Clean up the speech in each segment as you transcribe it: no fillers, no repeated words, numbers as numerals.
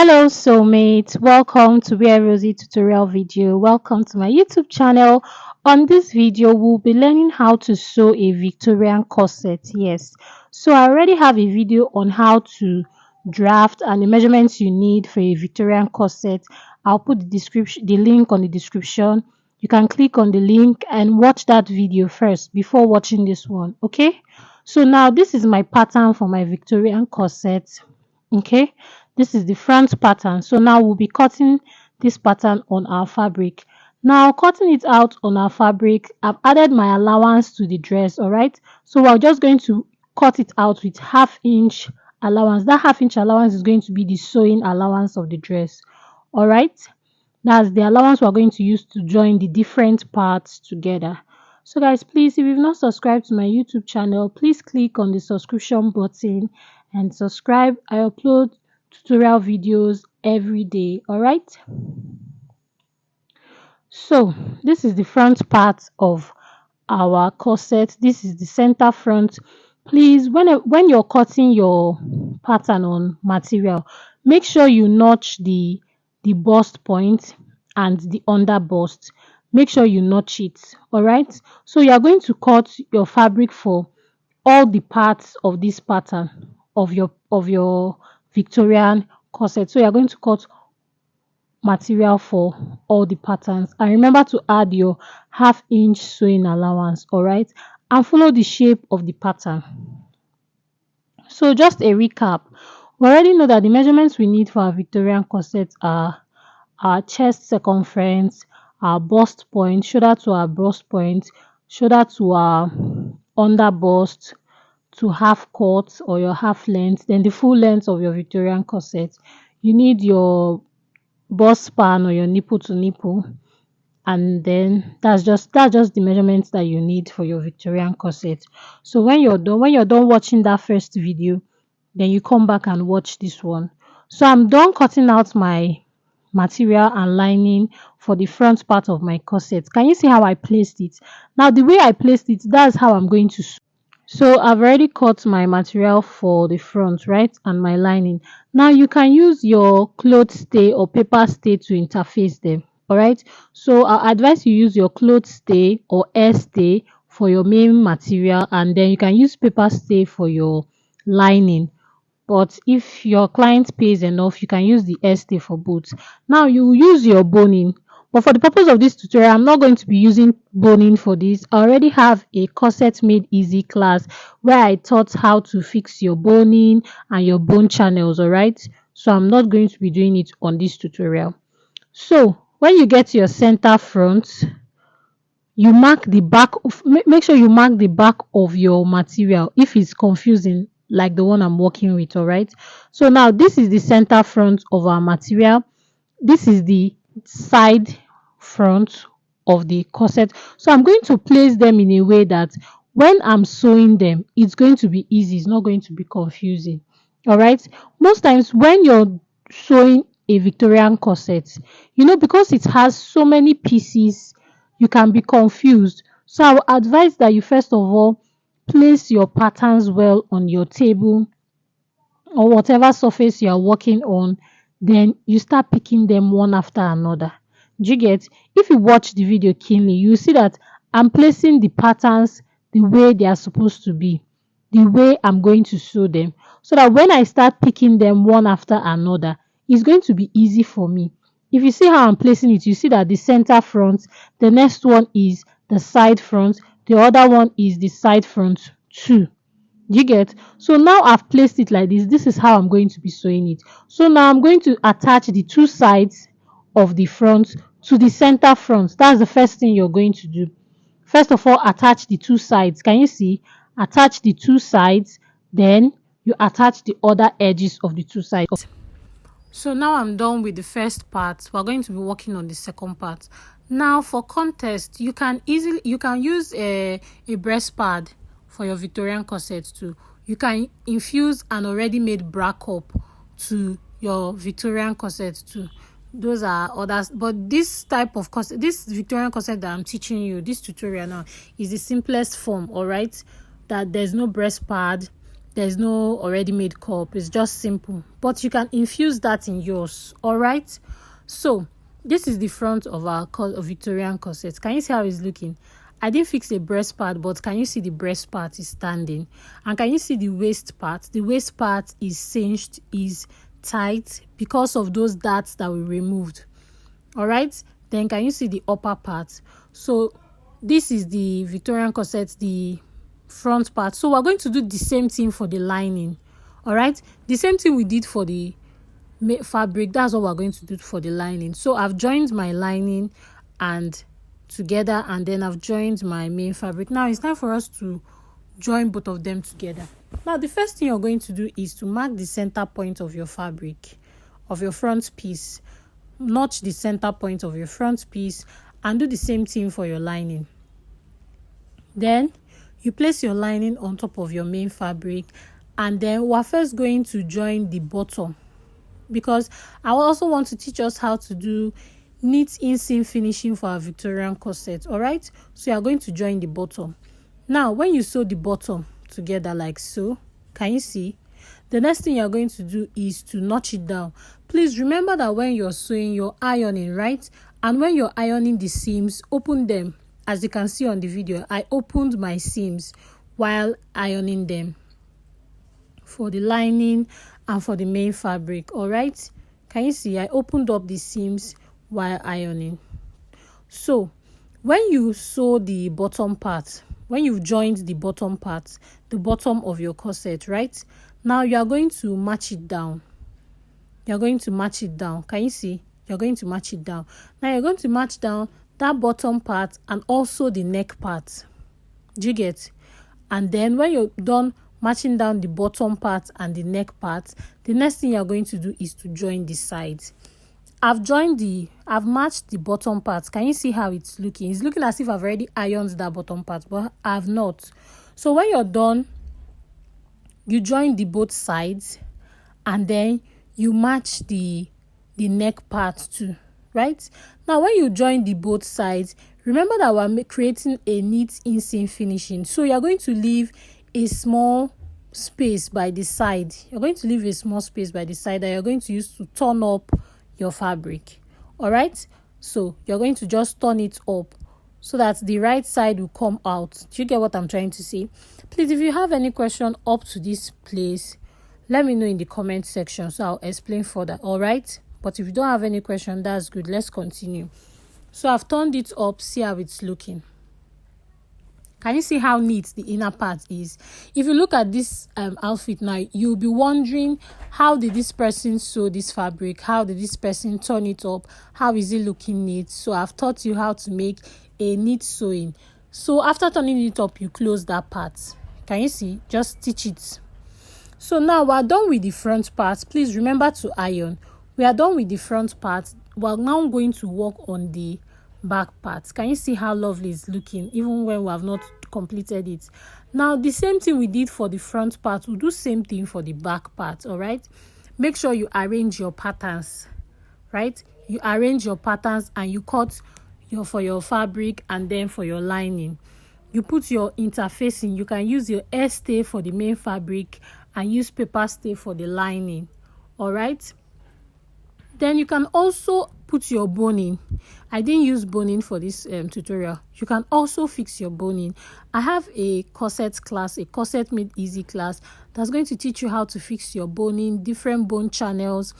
Hello soulmates, welcome to Wear Rosie tutorial video. Welcome to my YouTube channel. On this video, we'll be learning how to sew a Victorian corset. Yes, so I already have a video on how to draft and the measurements you need for a Victorian corset. I'll put the link on the description. You can click on the link and watch that video first before watching this one. Okay, so now this is my pattern for my Victorian corset. Okay, this is the front pattern. So now we'll be cutting this pattern on our fabric. Now cutting it out on our fabric, I've added my allowance to the dress. All right, so we're just going to cut it out with half-inch allowance. That half-inch allowance is going to be the sewing allowance of the dress. All right, that's the allowance we're going to use to join the different parts together. So guys, please, if you've not subscribed to my YouTube channel, please click on the subscription button and subscribe. I upload tutorial videos every day. All right, so this is the front part of our corset. This is the center front. Please, when you're cutting your pattern on material, make sure you notch the bust point and the under bust. Make sure you notch it. All right, so you are going to cut your fabric for all the parts of this pattern of your Victorian corset. So you are going to cut material for all the patterns, and remember to add your half-inch sewing allowance. All right, and follow the shape of the pattern. So just a recap, we already know that the measurements we need for our Victorian corset are our chest circumference, our bust point, shoulder to our bust point, shoulder to our under bust, to half cut or your half length, then the full length of your Victorian corset. You need your bust span or your nipple to nipple, and then that's just the measurements that you need for your Victorian corset. So when you're done watching that first video, then you come back and watch this one. So I'm done cutting out my material and lining for the front part of my corset. Can you see how I placed it? Now the way I placed it, that's how I'm going to sew. So I've already cut my material for the front, right, and my lining. Now you can use your cloth stay or paper stay to interface them. All right, so I advise you use your cloth stay or air stay for your main material, and then you can use paper stay for your lining. But if your client pays enough, you can use the air stay for both. Now you use your boning, but for the purpose of this tutorial, I'm not going to be using boning for this. I already have a corset made easy class where I taught how to fix your boning and your bone channels. All right, so I'm not going to be doing it on this tutorial. So when you get to your center front, you mark the back of, make sure you mark the back of your material if it's confusing like the one I'm working with. All right, so now this is the center front of our material. This is the side front of the corset. So I'm going to place them in a way that when I'm sewing them, it's going to be easy. It's not going to be confusing. All right, most times when you're sewing a Victorian corset, because it has so many pieces, you can be confused. So I will advise that you first of all place your patterns well on your table or whatever surface you are working on, then you start picking them one after another. Do you get? If you watch the video keenly, you see that I'm placing the patterns the way they are supposed to be, the way I'm going to sew them, so that when I start picking them one after another, it's going to be easy for me. If you see how I'm placing it, you see that the center front, the next one is the side front, the other one is the side front too. You get? So now I've placed it like this. This is how I'm going to be sewing it. So now I'm going to attach the two sides of the front to the center front. That's the first thing you're going to do. First of all, attach the two sides. Can you see? Attach the two sides, then you attach the other edges of the two sides. So now I'm done with the first part. We're going to be working on the second part. Now for contest, you can use a breast pad for your Victorian corset too. You can infuse an already made bra cup to your Victorian corset too. Those are others, but this type of corset, this Victorian corset that I'm teaching you, this tutorial now, is the simplest form. All right, that there's no breast pad, there's no already made cup. It's just simple, but you can infuse that in yours. All right, so this is the front of our Victorian corset. Can you see how it's looking? I didn't fix a breast part, but can you see the breast part is standing? And can you see the waist part? The waist part is cinched, is tight because of those darts that we removed. All right, then can you see the upper part? So this is the Victorian corset, the front part. So we're going to do the same thing for the lining. All right, the same thing we did for the fabric, that's what we're going to do for the lining. So I've joined my lining and together, and then I've joined my main fabric. Now it's time for us to join both of them together. Now the first thing you're going to do is to mark the center point of your fabric, of your front piece. Notch the center point of your front piece and do the same thing for your lining. Then you place your lining on top of your main fabric, and then we're first going to join the bottom, because I also want to teach us how to do neat inseam finishing for our Victorian corset. All right, so you are going to join the bottom. Now when you sew the bottom together like so, can you see? The next thing you're going to do is to notch it down. Please remember that when you're sewing, you're ironing, right? And when you're ironing the seams, open them. As you can see on the video, I opened my seams while ironing them for the lining and for the main fabric. All right, can you see? I opened up the seams while ironing. So when you sew the bottom part, when you've joined the bottom part, the bottom of your corset, right, now you are going to match it down. You're going to match it down. Can you see? You're going to match it down. Now you're going to match down that bottom part and also the neck part. Do you get? And then when you're done matching down the bottom part and the neck part, the next thing you're going to do is to join the sides. I've matched the bottom part. Can you see how it's looking? It's looking as if I've already ironed that bottom part, but I've not. So when you're done, you join the both sides, and then you match the neck part too, right? Now when you join the both sides, remember that we're creating a neat inseam finishing. So you're going to leave a small space by the side. You're going to leave a small space by the side that you're going to use to turn up your fabric. All right, so you're going to just turn it up so that the right side will come out. Do you get what I'm trying to say? Please, if you have any question up to this place, let me know in the comment section so I'll explain further. All right, but if you don't have any question, that's good. Let's continue. So I've turned it up. See how it's looking. Can you see how neat the inner part is? If you look at this outfit now, you'll be wondering, how did this person sew this fabric? How did this person turn it up? How is it looking neat? So I've taught you how to make a neat sewing. So after turning it up, you close that part. Can you see? Just stitch it. So now we're done with the front part. Please remember to iron. We are done with the front part. We're now going to work on the back part. Can you see how lovely it's looking even when we have not completed it? Now the same thing we did for the front part, we'll do same thing for the back part. All right, make sure you arrange your patterns, right? You arrange your patterns and you cut for your fabric, and then for your lining you put your interfacing. You can use your air stay for the main fabric and use paper stay for the lining. All right, then you can also put your boning. I didn't use boning for this tutorial. You can also fix your boning. I have a corset class, a corset made easy class, that's going to teach you how to fix your boning, different bone channels,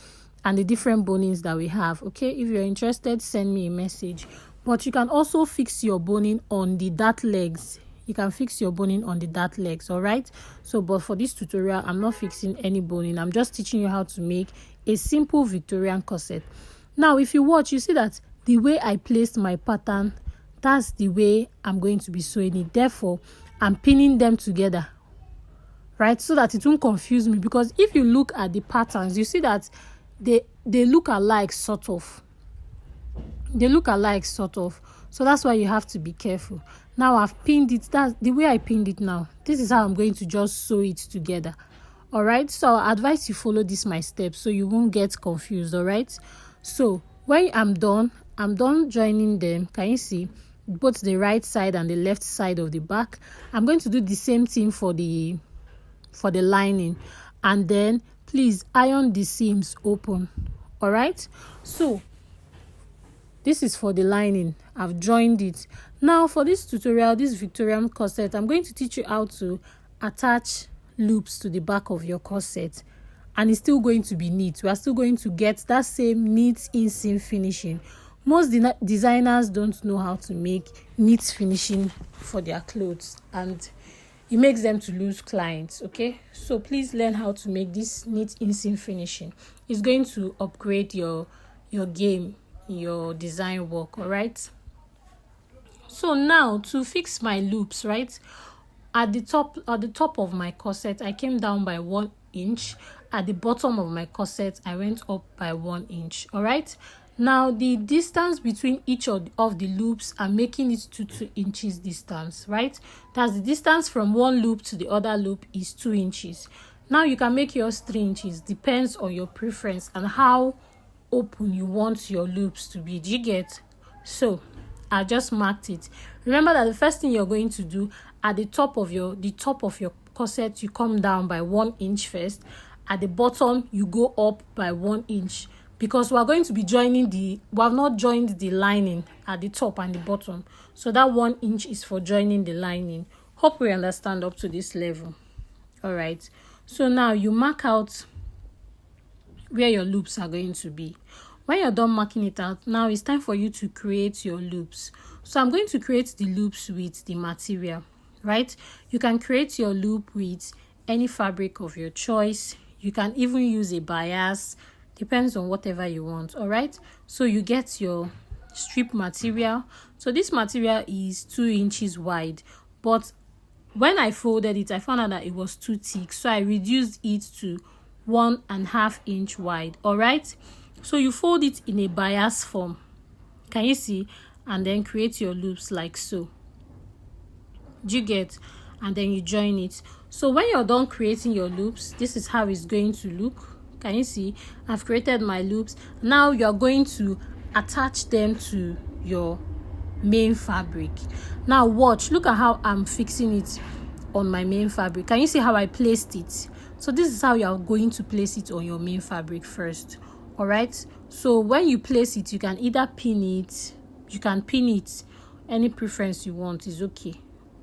and the different bonings that we have. Okay, if you're interested, send me a message. But you can also fix your boning on the dart legs. You can fix your boning on the dart legs. All right, so but for this tutorial, I'm not fixing any boning. I'm just teaching you how to make a simple Victorian corset. Now if you watch, you see that the way I placed my pattern, that's the way I'm going to be sewing it. Therefore I'm pinning them together, right, so that it won't confuse me. Because if you look at the patterns, you see that they look alike, sort of. They look alike, sort of. So that's why you have to be careful. Now I've pinned it. That's the way I pinned it. Now this is how I'm going to just sew it together. All right, so I advise you follow my steps so you won't get confused. All right, so when I'm done joining them. Can you see both the right side and the left side of the back? I'm going to do the same thing for the for the lining, and then please iron the seams open. All right, so this is for the lining. I've joined it. Now for this tutorial, this Victorian corset, I'm going to teach you how to attach loops to the back of your corset, and it's still going to be neat. We are still going to get that same neat inseam finishing. Most designers don't know how to make neat finishing for their clothes, and it makes them to lose clients. Okay, so please learn how to make this neat inseam finishing. It's going to upgrade your game, your design work. All right, so now to fix my loops, right, at the top of my corset, I came down by 1 inch. At the bottom of my corset, I went up by 1 inch. All right, now the distance between each of the loops, I'm making it to 2 inches distance, right? That's the distance from one loop to the other loop is 2 inches. Now you can make yours 3 inches, depends on your preference and how open you want your loops to be. Do you get? So I just marked it. Remember that the first thing you're going to do, at the top of your corset, you come down by 1 inch first. At the bottom, you go up by 1 inch, because we are going to be joining we have not joined the lining at the top and the bottom, so that 1 inch is for joining the lining. Hope we understand up to this level. All right, so now you mark out where your loops are going to be. When you're done marking it out, now it's time for you to create your loops. So I'm going to create the loops with the material, right? You can create your loop with any fabric of your choice. You can even use a bias, depends on whatever you want. All right, so you get your strip material. So this material is 2 inches wide, but when I folded it, I found out that it was too thick, so I reduced it to 1.5 inch wide. All right, so you fold it in a bias form, can you see, and then create your loops like so. Do you get? And then you join it. So when you're done creating your loops, this is how it's going to look. Can you see? I've created my loops. Now you're going to attach them to your main fabric. Now watch, look at how I'm fixing it on my main fabric. Can you see how I placed it? So this is how you're going to place it on your main fabric first. All right, so when you place it, you can either pin it, you can pin it, any preference you want is okay.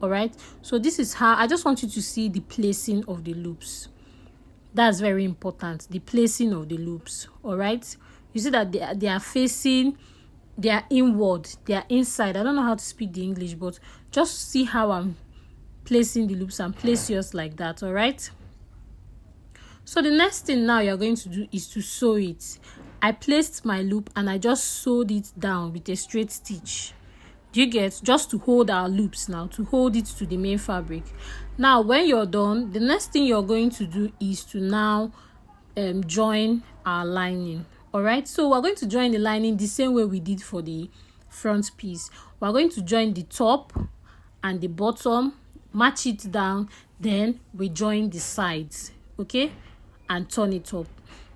All right, so this is how I just want you to see the placing of the loops. That's very important, the placing of the loops. All right, you see that they are facing, they are inward, they are inside. I don't know how to speak the English, but just see how I'm placing the loops and place yours like that. All right, so the next thing now you're going to do is to sew it. I placed my loop and I just sewed it down with a straight stitch. Do you get? Just to hold our loops now, to hold it to the main fabric. Now when you're done, the next thing you're going to do is to now join our lining. All right, so we're going to join the lining the same way we did for the front piece. We're going to join the top and the bottom, match it down, then we join the sides, okay, and turn it up.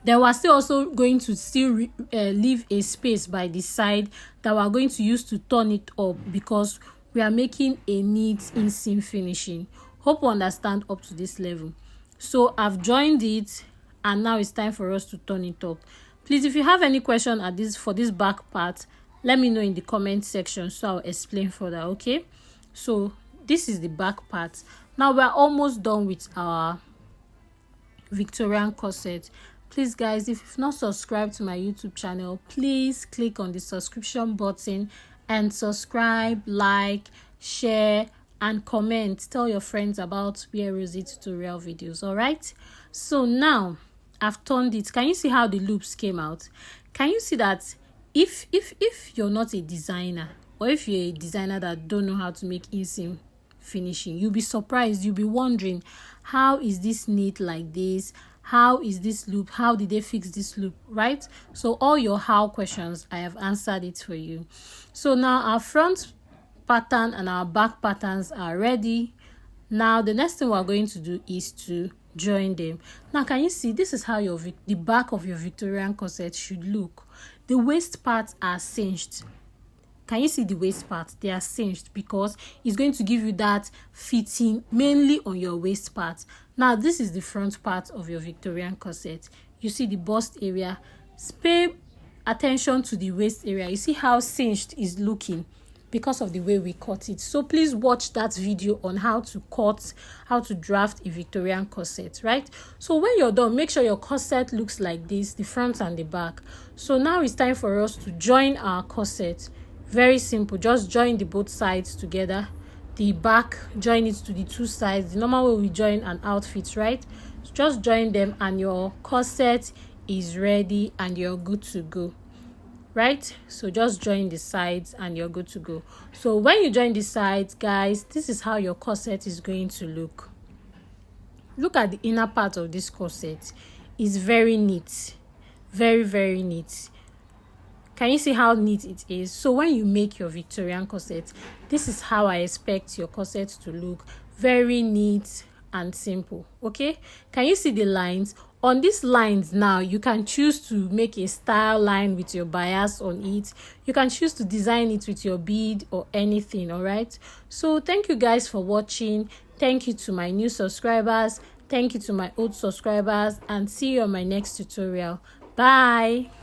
Then we're still also going to leave a space by the side that we're going to use to turn it up, because we are making a neat inseam finishing. Hope you understand up to this level. So I've joined it, and now it's time for us to turn it up. Please, if you have any question for this back part, let me know in the comment section, so I'll explain further. Okay, so this is the back part. Now we're almost done with our Victorian corset. Please guys, if you've not subscribed to my YouTube channel, please click on the subscription button and subscribe, like, share, and comment. Tell your friends about Wear Rosy tutorial videos. All right, so now I've turned it. Can you see how the loops came out? Can you see that if you're not a designer, or if you're a designer that don't know how to make inseam finishing, you'll be surprised. You'll be wondering, how is this neat like this? How is this loop? How did they fix this loop? Right? So all your how questions, I have answered it for you. So now our front pattern and our back patterns are ready. Now the next thing we're going to do is to join them. Now can you see, this is how the back of your Victorian corset should look. The waist parts are cinched. Can you see the waist part? They are cinched because it's going to give you that fitting mainly on your waist part. Now, this is the front part of your Victorian corset. You see the bust area. Pay attention to the waist area. You see how cinched is looking because of the way we cut it. So please watch that video on how to cut, how to draft a Victorian corset, right? So when you're done, make sure your corset looks like this, the front and the back. So now it's time for us to join our corset. Very simple. Just join the both sides together. The back, join it to the two sides, the normal way we join an outfit, right? So just join them and your corset is ready and you're good to go. Right? So just join the sides and you're good to go. So when you join the sides, guys, this is how your corset is going to look. Look at the inner part of this corset. It's very neat. Very, very neat. Can you see how neat it is? So when you make your Victorian corset, this is how I expect your corset to look. Very neat and simple. Okay? Can you see the lines? On these lines now, you can choose to make a style line with your bias on it. You can choose to design it with your bead or anything, all right? So thank you guys for watching. Thank you to my new subscribers. Thank you to my old subscribers, and see you on my next tutorial. Bye.